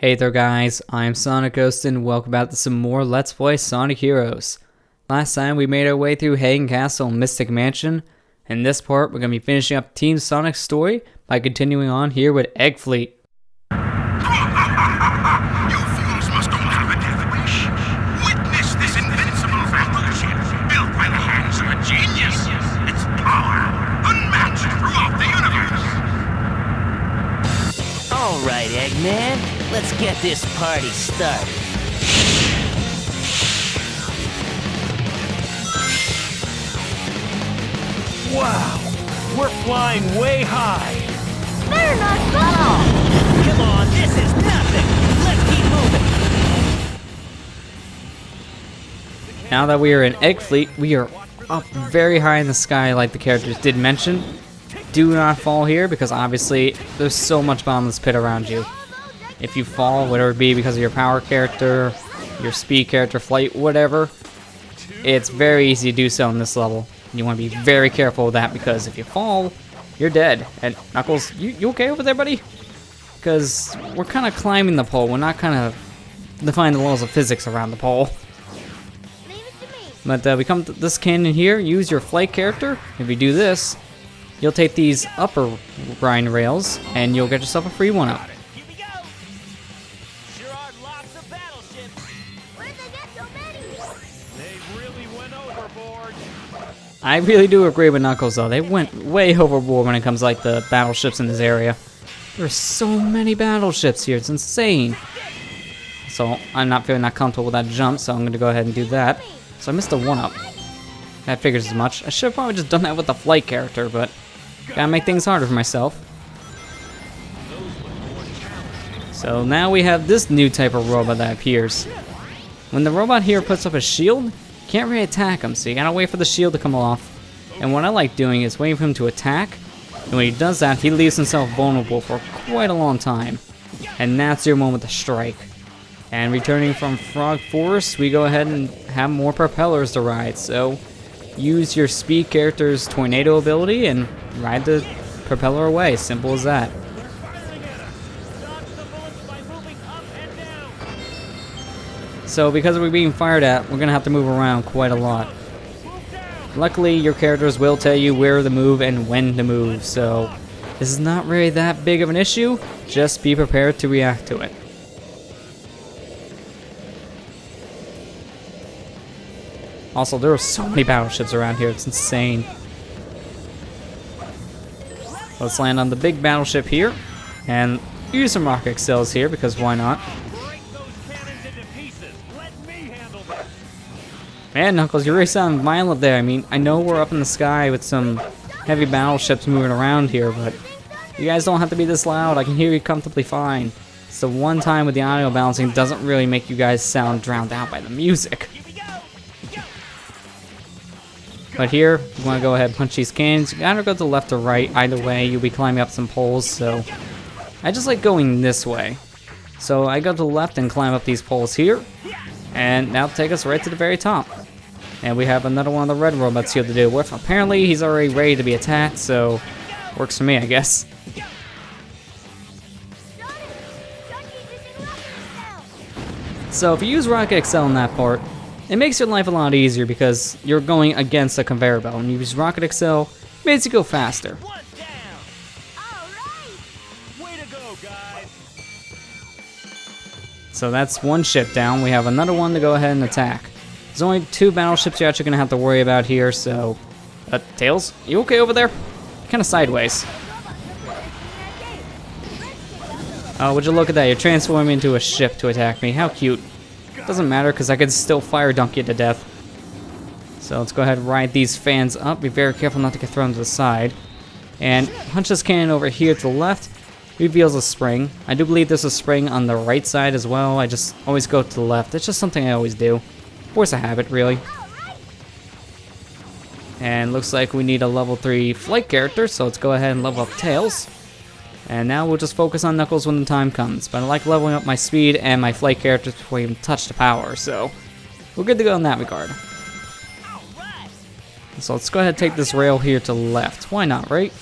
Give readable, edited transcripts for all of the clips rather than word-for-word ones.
Hey there guys, I'm SonicGhost and welcome back to some more Let's Play Sonic Heroes. Last time we made our way through Hagen Castle and Mystic Mansion. In this part we're going to be finishing up Team Sonic's story by continuing on here with Egg Fleet. You fools must all have a death wish. Witness this invincible battleship built by the hands of a genius. Its power unmatched throughout the universe. Alright, Eggman, let's get this party started. Wow, we're flying way high. They're not small! Come on, this is nothing. Let's keep moving. Now that we are in Egg Fleet, we are up very high in the sky like the characters did mention. Do not fall here because obviously there's so much bottomless pit around you. If you fall, whether it be because of your power character, your speed character, flight, whatever, it's very easy to do so in this level. You want to be very careful with that because if you fall, you're dead. And Knuckles, you okay over there, buddy? Because we're kind of climbing the pole. We're not kind of defying the laws of physics around the pole. But we come to this cannon here, use your flight character. If you do this, you'll take these upper grind rails and you'll get yourself a free one-up. Here we go. Sure are lots of battleships. Where did they get so many? They really went overboard. I really do agree with Knuckles though. They went way overboard when it comes to like the battleships in this area. There's so many battleships here, it's insane. So I'm not feeling that comfortable with that jump, so I'm going to go ahead and do that. So I missed a one-up. That figures as much. I should have probably just done that with the flight character, but gotta make things harder for myself. So now we have this new type of robot that appears. When the robot here puts up a shield, you can't really attack him, so you gotta wait for the shield to come off. And what I like doing is waiting for him to attack, and when he does that, he leaves himself vulnerable for quite a long time. And that's your moment to strike. And returning from Frog Forest, we go ahead and have more propellers to ride, so use your speed character's tornado ability and ride the propeller away. Simple as that. So because we're being fired at, we're gonna have to move around quite a lot. Luckily, your characters will tell you where to move and when to move, so this is not really that big of an issue. Just be prepared to react to it. Also, there are so many battleships around here, it's insane. Let's land on the big battleship here, and use some rocket cells here, because why not? Man, Knuckles, you really sound violent there. I mean, I know we're up in the sky with some heavy battleships moving around here, but you guys don't have to be this loud. I can hear you comfortably fine. It's the one time with the audio balancing doesn't really make you guys sound drowned out by the music. But here, you want to go ahead and punch these cannons. You gotta go to the left or right. Either way, you'll be climbing up some poles, so I just like going this way. So I go to the left and climb up these poles here, and now take us right to the very top. And we have another one of the red robots here to deal with. Apparently, he's already ready to be attacked, so works for me, I guess. So if you use Rocket XL in that part, it makes your life a lot easier because you're going against a conveyor belt. When you use Rocket XL, it makes you go faster. One down. All right! Way to go, guys. So that's one ship down. We have another one to go ahead and attack. There's only two battleships you're actually going to have to worry about here, so... Tails, you okay over there? Kind of sideways. Oh, would you look at that? You're transforming into a ship to attack me. How cute. Doesn't matter because I could still fire dunk you to death. So let's go ahead and ride these fans up. Be very careful not to get thrown to the side. And punch this cannon over here to the left. Reveals a spring. I do believe there's a spring on the right side as well. I just always go to the left. It's just something I always do. Force a habit, really. And looks like we need a level 3 flight character, so let's go ahead and level up Tails. And now we'll just focus on Knuckles when the time comes. But I like leveling up my speed and my flight characters before we even touch the power, so we're good to go in that regard. So let's go ahead and take this rail here to the left. Why not, right?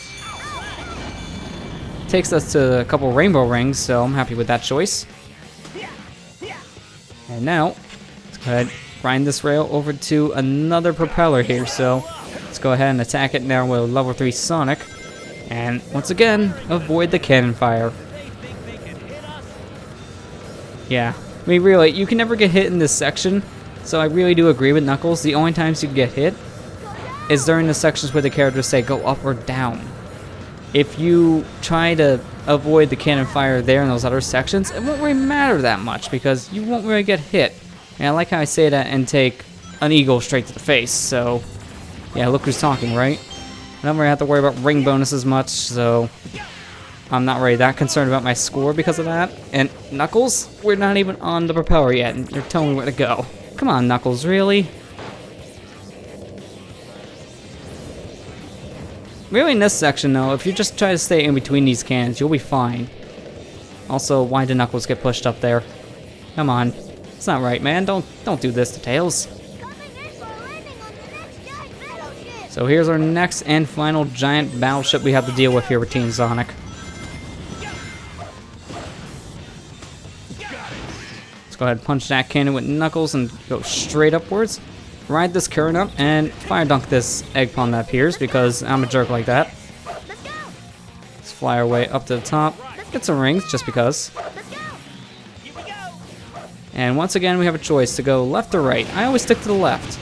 Takes us to a couple rainbow rings, so I'm happy with that choice. And now, let's go ahead, grind this rail over to another propeller here. So let's go ahead and attack it now with level 3 Sonic. And once again, avoid the cannon fire. Yeah, I mean really, you can never get hit in this section. So I really do agree with Knuckles. The only times you can get hit is during the sections where the characters say go up or down. If you try to avoid the cannon fire there in those other sections, it won't really matter that much because you won't really get hit. And I like how I say that and take an eagle straight to the face. So yeah, look who's talking, right? I don't really have to worry about ring bonuses much, so I'm not really that concerned about my score because of that. And Knuckles, we're not even on the propeller yet, and you're telling me where to go. Come on, Knuckles, really? Really, in this section, though, if you just try to stay in between these cannons, you'll be fine. Also, why did Knuckles get pushed up there? Come on. It's not right, man. Don't do this to Tails. So here's our next and final giant battleship we have to deal with here with Team Sonic. Let's go ahead and punch that cannon with Knuckles and go straight upwards. Ride this current up and fire dunk this egg pond that appears because I'm a jerk like that. Let's fly our way up to the top. Get some rings just because. And once again we have a choice to go left or right. I always stick to the left.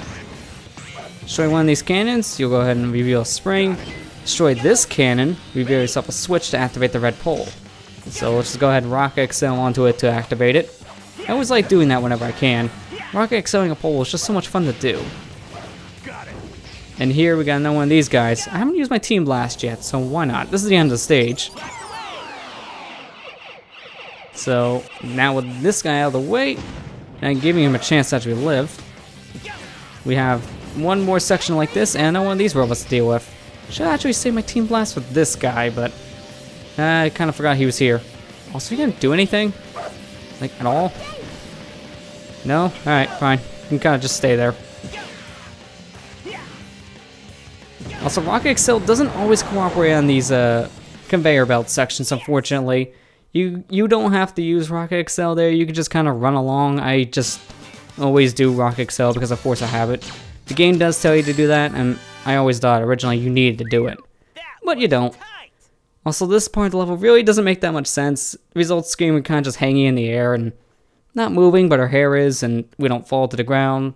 Destroy one of these cannons, you'll go ahead and reveal a spring. Destroy this cannon, reveal yourself a switch to activate the red pole. So let's just go ahead and Rocket Excel onto it to activate it. I always like doing that whenever I can. Rocket Excelling a pole is just so much fun to do. And here we got another one of these guys. I haven't used my Team Blast yet, so why not? This is the end of the stage. So now with this guy out of the way, and giving him a chance to actually live, we have one more section like this and another one of these robots to deal with. Should actually save my Team Blast for this guy, but I kind of forgot he was here. Also, he didn't do anything? Like, at all? No? Alright, fine. You can kind of just stay there. Also, Rocket Excel doesn't always cooperate on these conveyor belt sections, unfortunately. You don't have to use Rocket Excel there. You can just kind of run along. I just always do Rocket Excel because of force of habit. The game does tell you to do that, and I always thought originally you needed to do it. But you don't. Also, this part of the level really doesn't make that much sense. The results screen, we're kind of just hanging in the air and not moving, but our hair is, and we don't fall to the ground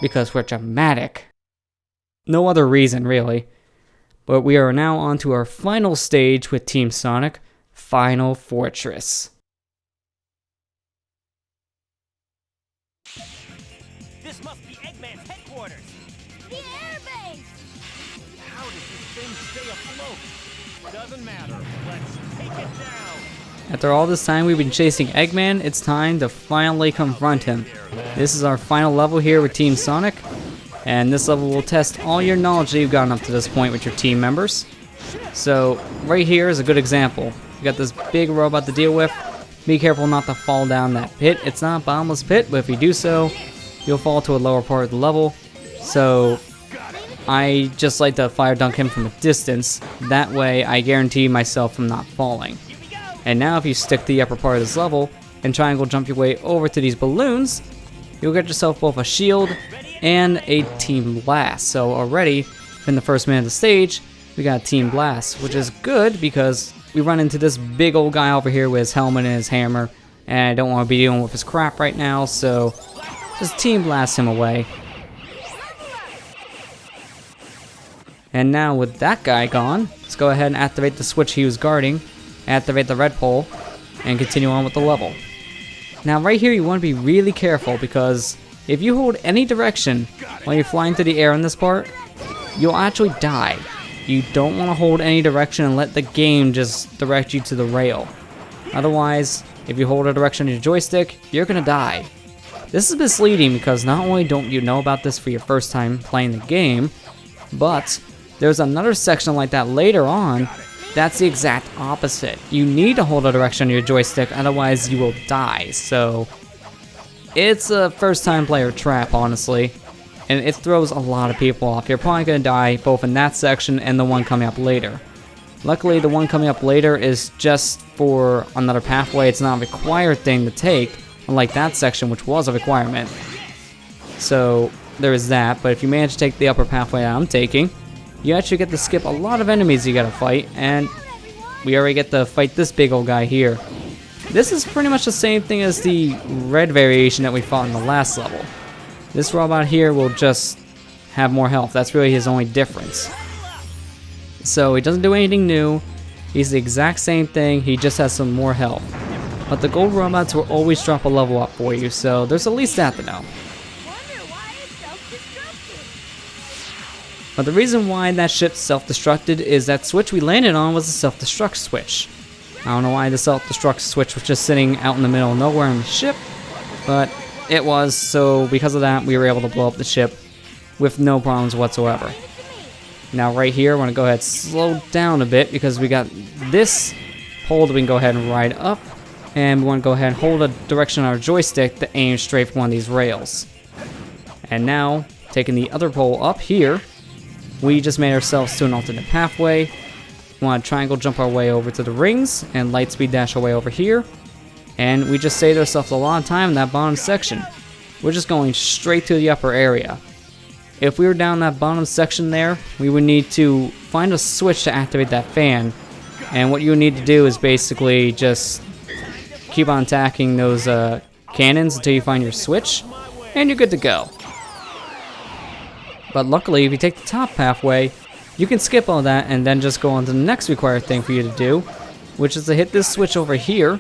because we're dramatic. No other reason, really. But we are now on to our final stage with Team Sonic, Final Fortress. This must be Eggman's headquarters. The airbase! How does this thing stay afloat? Doesn't matter. Let's take it down. After all this time we've been chasing Eggman, it's time to finally confront him. This is our final level here with Team Sonic, and this level will test all your knowledge that you've gotten up to this point with your team members. So, right here is a good example. You got this big robot to deal with. Be careful not to fall down that pit. It's not a bottomless pit, but if you do so, you'll fall to a lower part of the level. So, I just like to fire dunk him from a distance. That way, I guarantee myself from not falling. And now if you stick to the upper part of this level and triangle jump your way over to these balloons, you'll get yourself both a shield and a Team Blast. So already, in the first minute of the stage, we got a Team Blast, which is good because we run into this big old guy over here with his helmet and his hammer, and I don't want to be dealing with his crap right now, so just Team Blast him away. And now with that guy gone, let's go ahead and activate the switch he was guarding, activate the red pole, and continue on with the level. Now right here you want to be really careful because if you hold any direction while you're flying through the air in this part, you'll actually die. You don't want to hold any direction and let the game just direct you to the rail. Otherwise, if you hold a direction on your joystick, you're gonna die. This is misleading because not only don't you know about this for your first time playing the game, but there's another section like that later on that's the exact opposite. You need to hold a direction on your joystick, otherwise you will die. So it's a first time player trap, honestly, and it throws a lot of people off. You're probably gonna die both in that section and the one coming up later. Luckily, the one coming up later is just for another pathway. It's not a required thing to take, unlike that section, which was a requirement. So there is that, but if you manage to take the upper pathway that I'm taking, you actually get to skip a lot of enemies you gotta fight, and we already get to fight this big old guy here. This is pretty much the same thing as the red variation that we fought in the last level. This robot here will just have more health. That's really his only difference. So he doesn't do anything new. He's the exact same thing, he just has some more health. But the gold robots will always drop a level up for you, so there's at least that to know. Wonder why it's self-destructed. But the reason why that ship self-destructed is that switch we landed on was a self-destruct switch. I don't know why the self-destruct switch was just sitting out in the middle of nowhere on the ship, but it was, so because of that we were able to blow up the ship with no problems whatsoever. Now right here, I want to go ahead and slow down a bit because we got this pole that we can go ahead and ride up, and we want to go ahead and hold a direction on our joystick to aim straight for one of these rails. And now, taking the other pole up here, we just made ourselves to an alternate pathway. We want to triangle jump our way over to the rings, and light speed dash our way over here. And we just saved ourselves a lot of time in that bottom section. We're just going straight to the upper area. If we were down that bottom section there, we would need to find a switch to activate that fan. And what you would need to do is basically just keep on attacking those cannons until you find your switch, and you're good to go. But luckily, if you take the top pathway, you can skip all that and then just go on to the next required thing for you to do, which is to hit this switch over here.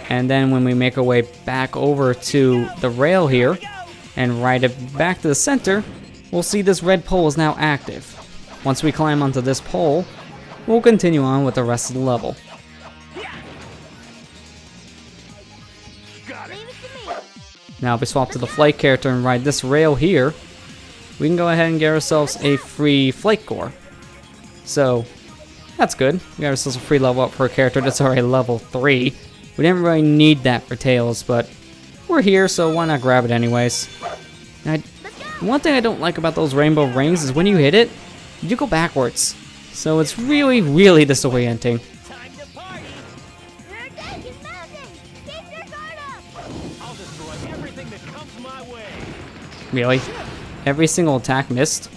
And then when we make our way back over to the rail here and ride it back to the center, we'll see this red pole is now active. Once we climb onto this pole, we'll continue on with the rest of the level. Leave it to me. Now if we swap to the flight character and ride this rail here, we can go ahead and get ourselves a free flight core. So that's good. We got ourselves a free level up for a character that's already level 3. We didn't really need that for Tails, but we're here, so why not grab it anyways. One thing I don't like about those rainbow rings is when you hit it, you go backwards. So it's really, really disorienting. Time to party! Your deck is mounting. Keep your guard up. I'll destroy everything that comes my way. Really? Every single attack missed?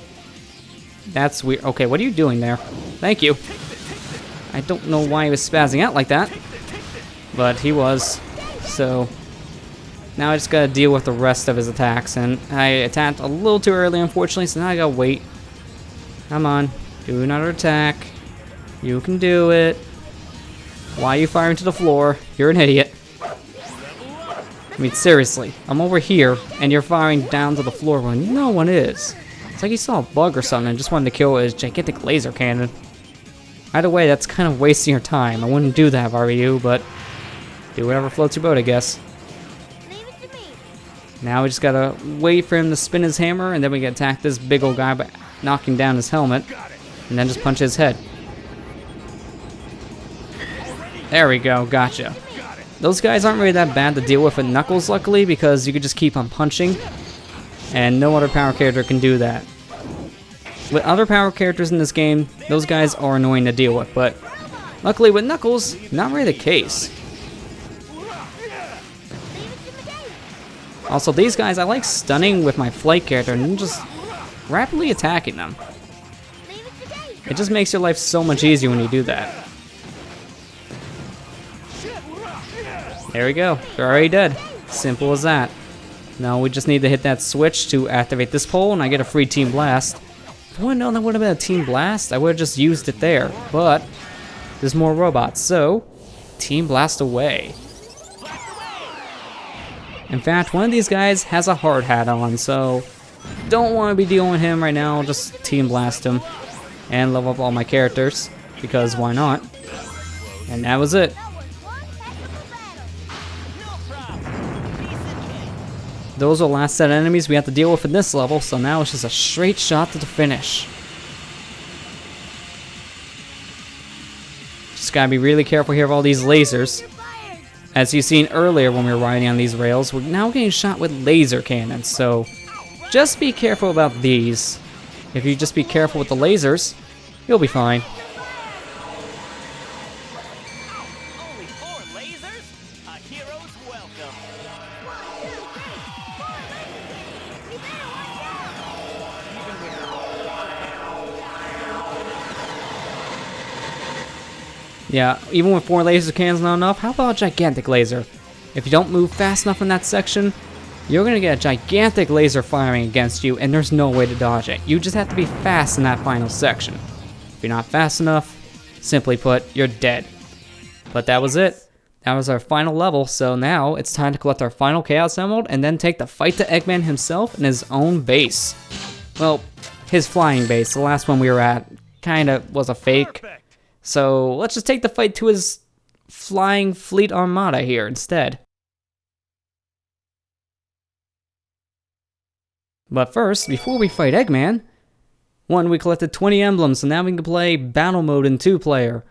That's weird. Okay, what are you doing there? Thank you. I don't know why he was spazzing out like that, but he was. So now I just gotta deal with the rest of his attacks, and I attacked a little too early, unfortunately, so now I gotta wait. Come on, do another attack. You can do it. Why are you firing to the floor? You're an idiot. I mean, seriously, I'm over here, and you're firing down to the floor when no one is. It's like he saw a bug or something and just wanted to kill his gigantic laser cannon. Either way, that's kind of wasting your time. I wouldn't do that if I were you, but do whatever floats your boat, I guess. Leave it to me. Now we just gotta wait for him to spin his hammer, and then we can attack this big old guy by knocking down his helmet, and then just punch his head. There we go, gotcha. Those guys aren't really that bad to deal with Knuckles, luckily, because you can just keep on punching, and no other power character can do that. With other power characters in this game, those guys are annoying to deal with, but luckily with Knuckles, not really the case. Also, these guys I like stunning with my flight character and just rapidly attacking them. It just makes your life so much easier when you do that. There we go. They're already dead. Simple as that. Now we just need to hit that switch to activate this pole, and I get a free Team Blast. If I would have known that would have been a Team Blast, I would have just used it there. But there's more robots, so Team Blast away. In fact, one of these guys has a hard hat on, so don't want to be dealing with him right now. Just Team Blast him and level up all my characters, because why not? And that was it. Those are the last set of enemies we have to deal with in this level, so now it's just a straight shot to the finish. Just gotta be really careful here of all these lasers. As you've seen earlier when we were riding on these rails, we're now getting shot with laser cannons, so just be careful about these. If you just be careful with the lasers, you'll be fine. Yeah, even with 4 laser cannons not enough, how about a gigantic laser? If you don't move fast enough in that section, you're gonna get a gigantic laser firing against you, and there's no way to dodge it. You just have to be fast in that final section. If you're not fast enough, simply put, you're dead. But that was it. That was our final level, so now it's time to collect our final Chaos Emerald and then take the fight to Eggman himself in his own base. Well, his flying base. The last one we were at kinda was a fake. Perfect. So let's just take the fight to his flying fleet armada here instead. But first, before we fight Eggman, we collected 20 emblems, so now we can play battle mode in 2-player.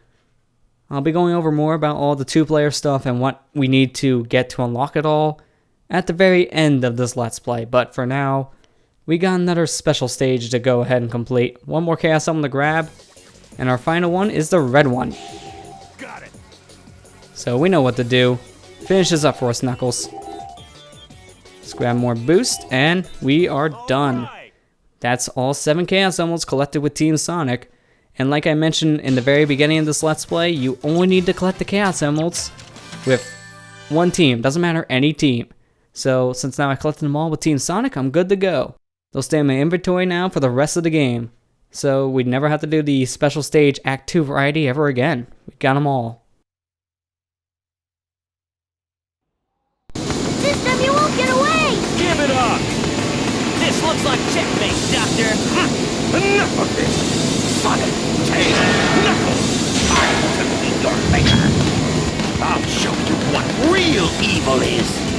I'll be going over more about all the 2-player stuff and what we need to get to unlock it all at the very end of this Let's Play, but for now, we got another special stage to go ahead and complete. One more Chaos Emerald to grab, and our final one is the red one. Got it. So we know what to do. Finish this up for us, Knuckles. Let's grab more boost, and we are done. Right. That's all 7 Chaos Emeralds collected with Team Sonic. And like I mentioned in the very beginning of this Let's Play, you only need to collect the Chaos Emeralds with one team. Doesn't matter, any team. So since now I collected them all with Team Sonic, I'm good to go. They'll stay in my inventory now for the rest of the game. So we never have to do the special stage Act 2 variety ever again. We got them all. System, you won't get away! Give it up. This looks like checkmate, Doctor. Enough of this! Sonic, Tails, Knuckles! I'm to be your maker! I'll show you what real evil is!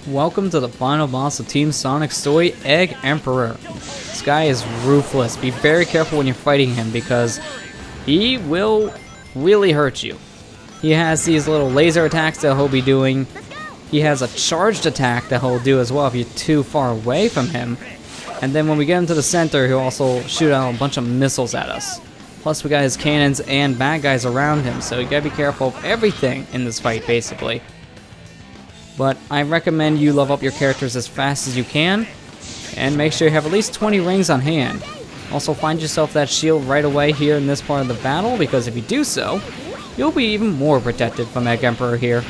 Welcome to the final boss of Team Sonic's story, Egg Emperor. This guy is ruthless. Be very careful when you're fighting him because he will really hurt you. He has these little laser attacks that he'll be doing. He has a charged attack that he'll do as well if you're too far away from him. And then when we get him to the center, he'll also shoot out a bunch of missiles at us. Plus we got his cannons and bad guys around him, so you gotta be careful of everything in this fight basically. But I recommend you level up your characters as fast as you can, and make sure you have at least 20 rings on hand. Also find yourself that shield right away here in this part of the battle, because if you do so, you'll be even more protected from Egg Emperor here.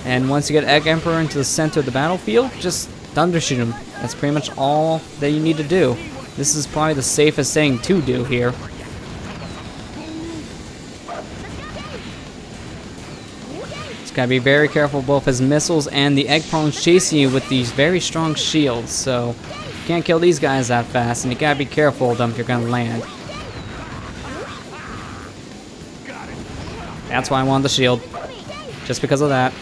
And once you get Egg Emperor into the center of the battlefield, just thunder shoot him. That's pretty much all that you need to do. This is probably the safest thing to do here. Just gotta be very careful of both his missiles and the egg prongs chasing you with these very strong shields, so you can't kill these guys that fast, and you gotta be careful of them if you're gonna land. That's why I wanted the shield. Just because of that.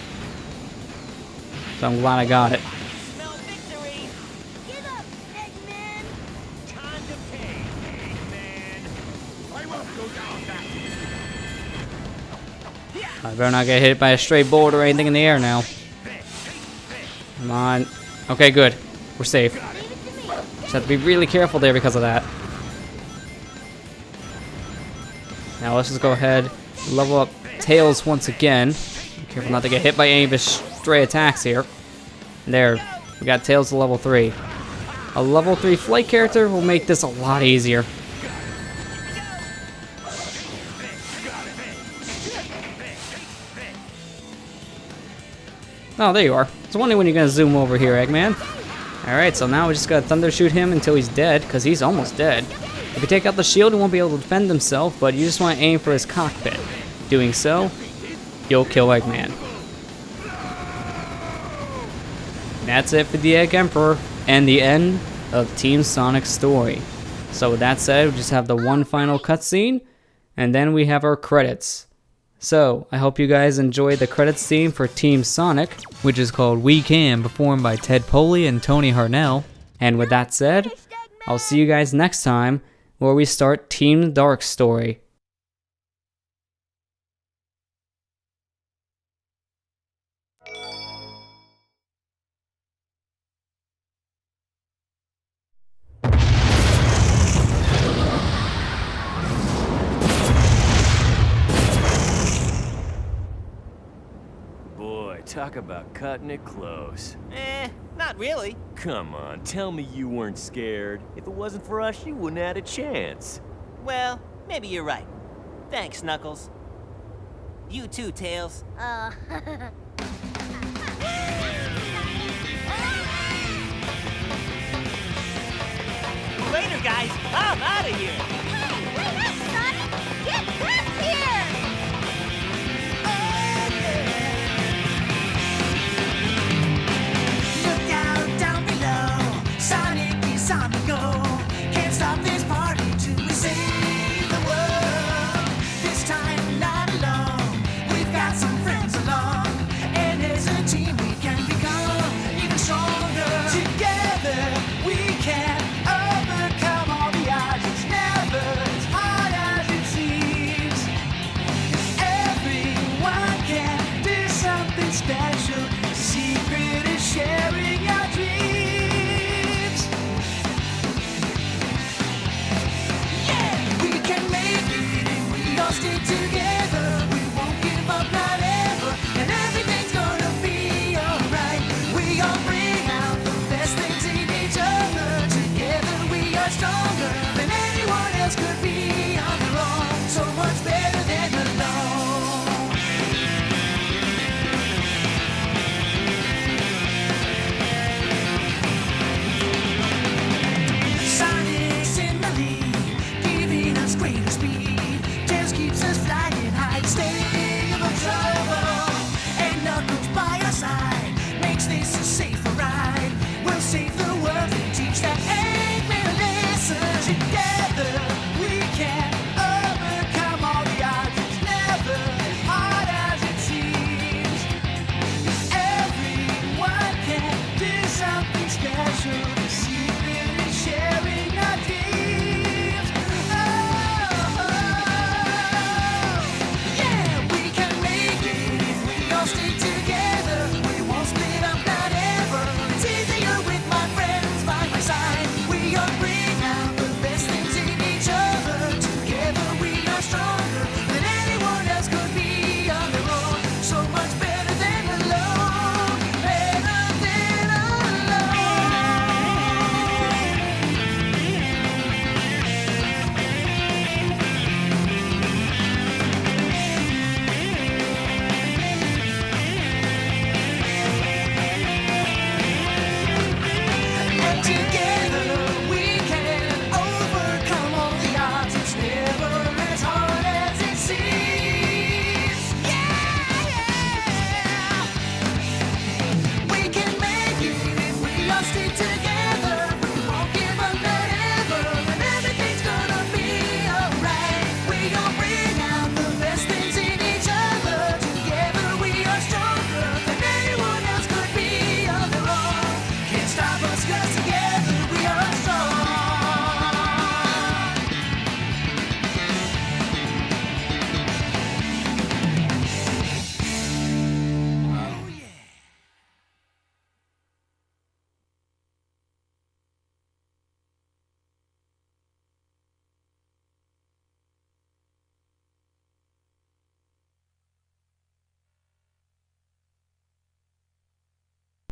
So I'm glad I got it. Smell victory. Give up, Eggman! Time to pay, Eggman. I won't go down that I better not get hit by a stray bullet or anything in the air now. Come on. Okay, good. We're safe. Leave it to me! Just have to be really careful there because of that. Now let's just go ahead, level up Tails once again. Be careful not to get hit by any of his stray attacks here. There, we got Tails to level 3. A level 3 flight character will make this a lot easier. Oh, there you are. I was wondering when you're gonna zoom over here, Eggman. Alright, so now we just gotta thunder shoot him until he's dead, because he's almost dead. If you take out the shield, he won't be able to defend himself, but you just want to aim for his cockpit. Doing so, you'll kill Eggman. That's it for the Egg Emperor, and the end of Team Sonic's story. So with that said, we just have the one final cutscene, and then we have our credits. So, I hope you guys enjoyed the credits theme for Team Sonic, which is called We Can, performed by Ted Poley and Tony Harnell. And with that said, I'll see you guys next time, where we start Team Dark's story. Boy, talk about cutting it close. Not really. Come on, tell me you weren't scared. If it wasn't for us, you wouldn't have had a chance. Well, maybe you're right. Thanks, Knuckles. You too, Tails. Later, guys. I'm out of here. Hey, wait up, Sonic! Get back here! Look out down below. Sonic is on the go. Can't stop this party till we save the world. This time not alone. We've got some friends along. And as a team we can become even stronger. Together we can overcome all the odds. It's never as hard as it seems. Everyone can do something special. The secret is sharing our dreams. Yeah, we can make it if we all stick together. We won't give up, not ever, and everything's gonna be alright. We all bring out the best things in each other. Together we are stronger than anyone else could be on their own. So much better than alone. Sonic's in the lead, giving us greater speed. Tails keeps us flying high, staying above trouble. And Knuckles by our side makes this a safer ride. We'll save the world and teach that Eggman lesson. Together we can overcome all the odds. It's never as hard as it seems. 'Cause everyone can do something special.